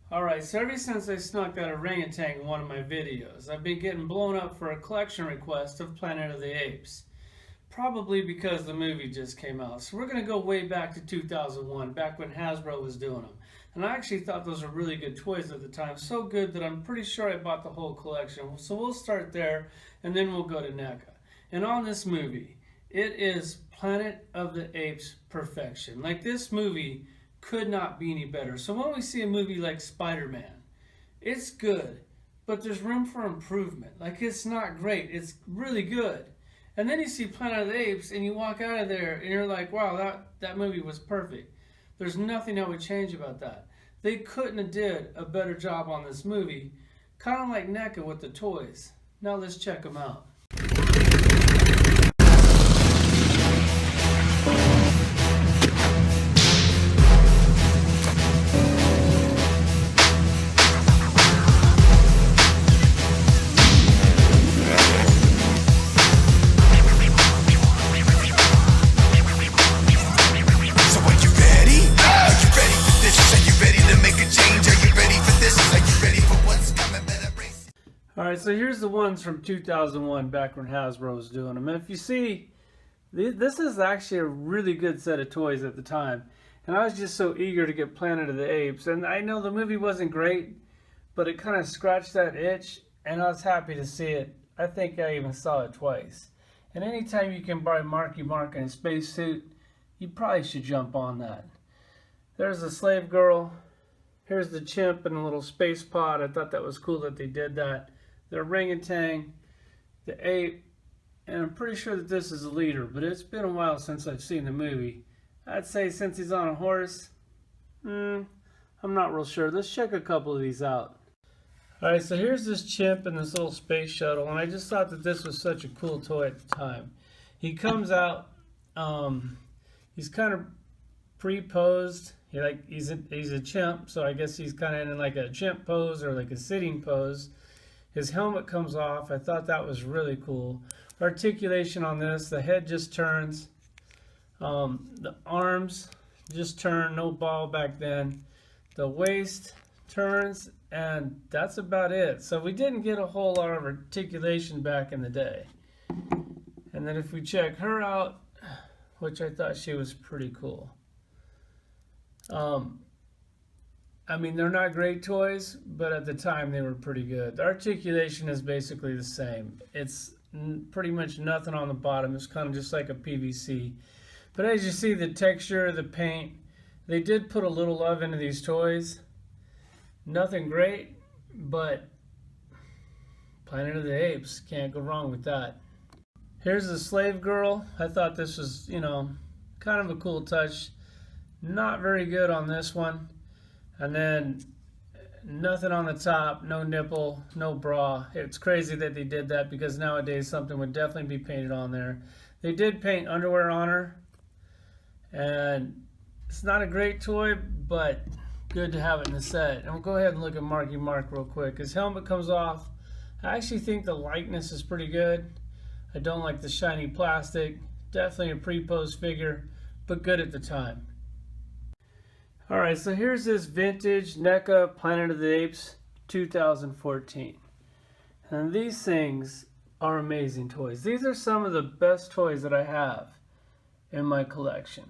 Alright, so ever since I snuck that orangutan in one of my videos, I've been getting blown up for a collection request of Planet of the Apes. Probably because the movie just came out. So we're going to go way back to 2001, back when Hasbro was doing them. And I actually thought those were really good toys at the time. So good that I'm pretty sure I bought the whole collection. So we'll start there, and then we'll go to NECA. And on this movie, it is Planet of the Apes perfection. Like, this movie could not be any better. So when we see a movie like Spider-Man, it's good, but there's room for improvement. Like, it's not great, it's really good. And then you see Planet of the Apes and you walk out of there and you're like, wow, that movie was perfect. There's nothing I would change about that. They couldn't have did a better job on this movie, kind of like NECA with the toys. Now let's check them out. Alright, so here's the ones from 2001, back when Hasbro was doing them. And if you see, this is actually a really good set of toys at the time. And I was just so eager to get Planet of the Apes. And I know the movie wasn't great, but it kind of scratched that itch, and I was happy to see it. I think I even saw it twice. And anytime you can buy Marky-Mark in a spacesuit, you probably should jump on that. There's the slave girl. Here's the chimp in a little space pod. I thought that was cool that they did that. The orangutan, the ape, and I'm pretty sure that this is the leader, but it's been a while since I've seen the movie. I'd say since he's on a horse, I'm not real sure. Let's check a couple of these out. Alright, so here's this chimp in this little space shuttle, and I just thought that this was such a cool toy at the time. He comes out, he's kind of pre-posed. He's a chimp, so I guess he's kind of in like a chimp pose or like a sitting pose. His helmet comes off. I thought that was really cool. Articulation on this. The head just turns. The arms just turn. No ball back then. The waist turns, and that's about it. So we didn't get a whole lot of articulation back in the day. And then if we check her out, which I thought she was pretty cool. I mean, they're not great toys, but at the time they were pretty good. The articulation is basically the same. It's pretty much nothing on the bottom. It's kind of just like a PVC. But as you see, the texture, the paint, they did put a little love into these toys. Nothing great, but Planet of the Apes, can't go wrong with that. Here's the slave girl. I thought this was, kind of a cool touch. Not very good on this one. And then nothing on the top, no nipple, no bra. It's crazy that they did that because nowadays something would definitely be painted on there. They did paint underwear on her, and it's not a great toy, but good to have it in the set. And we'll go ahead and look at Marky-Mark real quick. His helmet comes off. I actually think the likeness is pretty good. I don't like the shiny plastic. Definitely a pre-posed figure, but good at the time. Alright, so here's this vintage NECA Planet of the Apes 2014. And these things are amazing toys. These are some of the best toys that I have in my collection.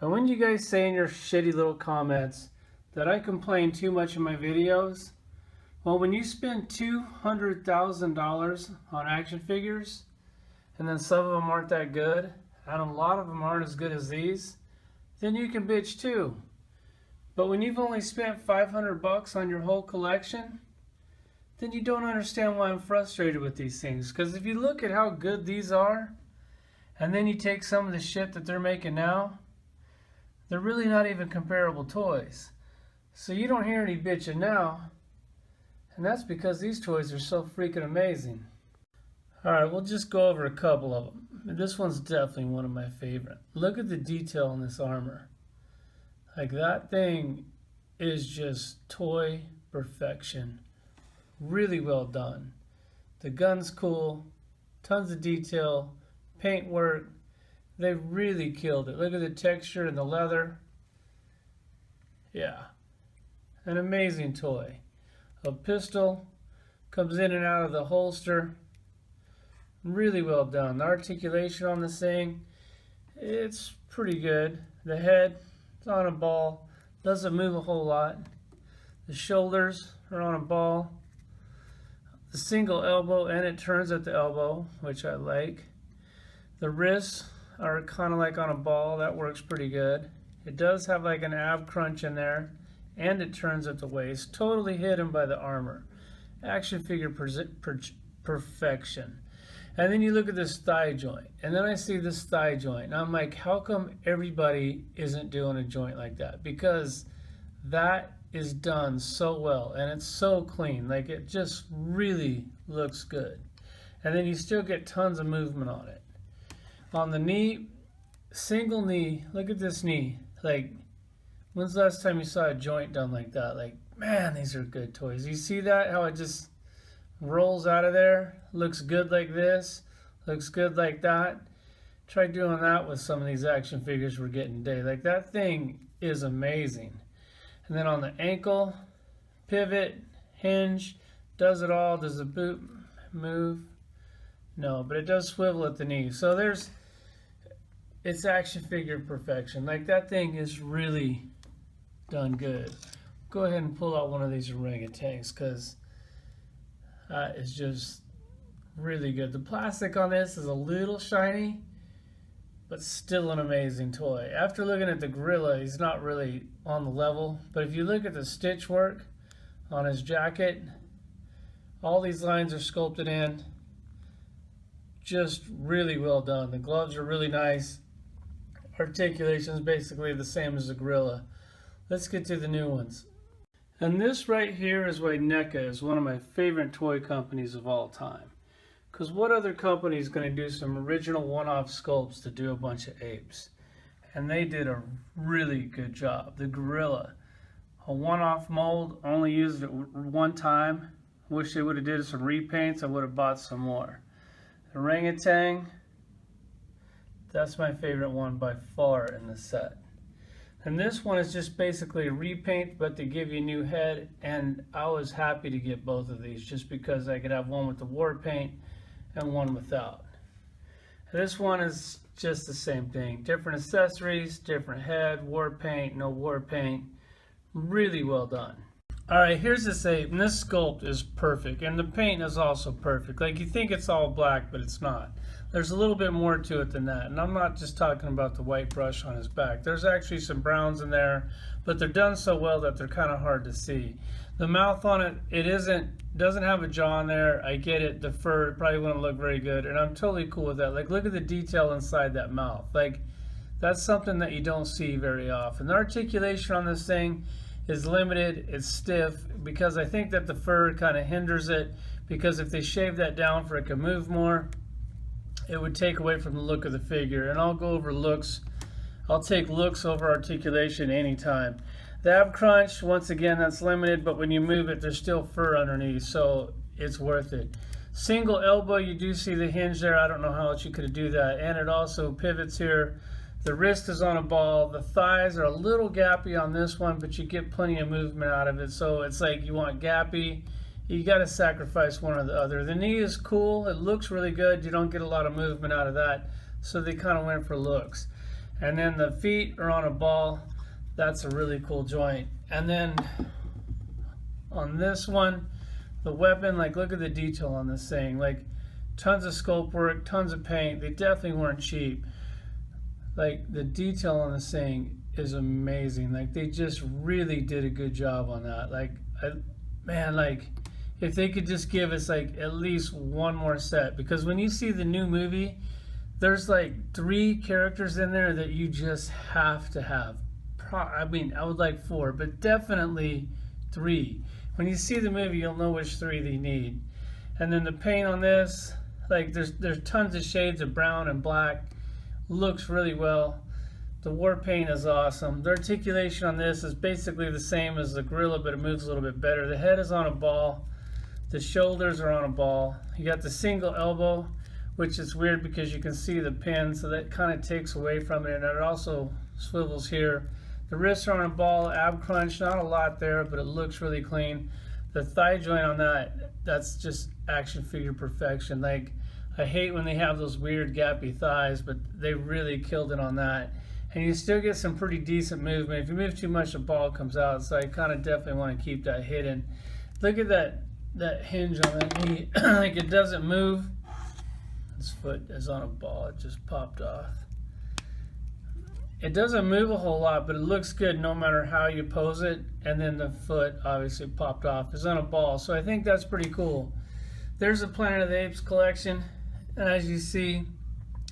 And when you guys say in your shitty little comments that I complain too much in my videos, well, when you spend $200,000 on action figures, and then some of them aren't that good, and a lot of them aren't as good as these, then you can bitch too. But when you've only spent $500 on your whole collection, then you don't understand why I'm frustrated with these things. Because if you look at how good these are, and then you take some of the shit that they're making now, they're really not even comparable toys. So you don't hear any bitching now, and that's because these toys are so freaking amazing. Alright, we'll just go over a couple of them. This one's definitely one of my favorite. Look at the detail on this armor. Like, that thing is just toy perfection. Really well done. The gun's cool. Tons of detail. Paint work. They really killed it. Look at the texture and the leather. Yeah. An amazing toy. A pistol comes in and out of the holster. Really well done. The articulation on this thing, it's pretty good. The head is on a ball, doesn't move a whole lot. The shoulders are on a ball. The single elbow, and it turns at the elbow, which I like. The wrists are kind of like on a ball. That works pretty good. It does have like an ab crunch in there, and it turns at the waist. Totally hidden by the armor. Action figure perfection. And then you look at this thigh joint, and then I see this thigh joint, and I'm like, how come everybody isn't doing a joint like that? Because that is done so well, and it's so clean. Like, it just really looks good. And then you still get tons of movement on it. On the knee, single knee, look at this knee. Like, when's the last time you saw a joint done like that? Like, man, these are good toys. You see that? How it just rolls out of there? Looks good like this. Looks good like that. Try doing that with some of these action figures we're getting today. Like, that thing is amazing. And then on the ankle, pivot, hinge, does it all. Does the boot move? No, but it does swivel at the knee. So it's action figure perfection. Like, that thing is really done good. Go ahead and pull out one of these orangutans, because that is just really good. The plastic on this is a little shiny, but still an amazing toy. After looking at the gorilla, he's not really on the level, but if you look at the stitch work on his jacket, all these lines are sculpted in. Just really well done. The gloves are really nice. Articulation is basically the same as the gorilla. Let's get to the new ones. And this right here is why NECA is one of my favorite toy companies of all time. Because what other company is going to do some original one-off sculpts to do a bunch of apes? And they did a really good job. The gorilla, a one-off mold, only used it one time. Wish they would have did some repaints. I would have bought some more. The orangutan, that's my favorite one by far in the set. And this one is just basically a repaint, but to give you a new head. And I was happy to get both of these just because I could have one with the war paint and one without. This one is just the same thing. Different accessories, different head, war paint, no war paint. Really well done. Alright, here's this ape, and this sculpt is perfect, and the paint is also perfect. Like, you think it's all black, but it's not. There's a little bit more to it than that, and I'm not just talking about the white brush on his back. There's actually some browns in there, but they're done so well that they're kind of hard to see. The mouth on it, doesn't have a jaw in there. I get it, the fur probably wouldn't look very good, and I'm totally cool with that. Like, look at the detail inside that mouth. Like, that's something that you don't see very often. The articulation on this thing is limited, it's stiff, because I think that the fur kind of hinders it, because if they shave that down for it to move more, it would take away from the look of the figure. And I'll go over looks. I'll take looks over articulation anytime. The ab crunch, once again, that's limited, but when you move it, there's still fur underneath, so it's worth it. Single elbow, you do see the hinge there. I don't know how else you could do that. And it also pivots here. The wrist is on a ball. The thighs are a little gappy on this one, but you get plenty of movement out of it. So it's like you want gappy, you got to sacrifice one or the other. The knee is cool. It looks really good. You don't get a lot of movement out of that. So they kind of went for looks. And then the feet are on a ball. That's a really cool joint. And then on this one, the weapon, like, look at the detail on this thing. Like, tons of sculpt work, tons of paint. They definitely weren't cheap. Like, the detail on this thing is amazing. Like, they just really did a good job on that. Like, man, like, if they could just give us like at least one more set, because when you see the new movie, there's like 3 characters in there that you just have to have. I mean, I would like 4, but definitely 3. When you see the movie, you'll know which 3 they need. And then the paint on this, like, there's tons of shades of brown and black. Looks really well. The war paint is awesome. The articulation on this is basically the same as the gorilla, but it moves a little bit better. The head is on a ball. The shoulders are on a ball. You got the single elbow, which is weird because you can see the pin, so that kind of takes away from it. And it also swivels here. The wrists are on a ball, ab crunch, not a lot there, but it looks really clean. The thigh joint on that's just action figure perfection. Like, I hate when they have those weird gappy thighs, but they really killed it on that. And you still get some pretty decent movement. If you move too much, the ball comes out, so I kind of definitely want to keep that hidden. Look at that hinge on that knee. Like, it doesn't move. This foot is on a ball, it just popped off. It doesn't move a whole lot, but it looks good no matter how you pose it. And then the foot obviously popped off. It's on a ball, so I think that's pretty cool. There's the Planet of the Apes collection, and as you see,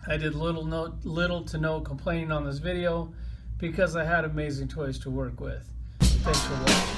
I did little to no complaining on this video because I had amazing toys to work with. Thanks for watching.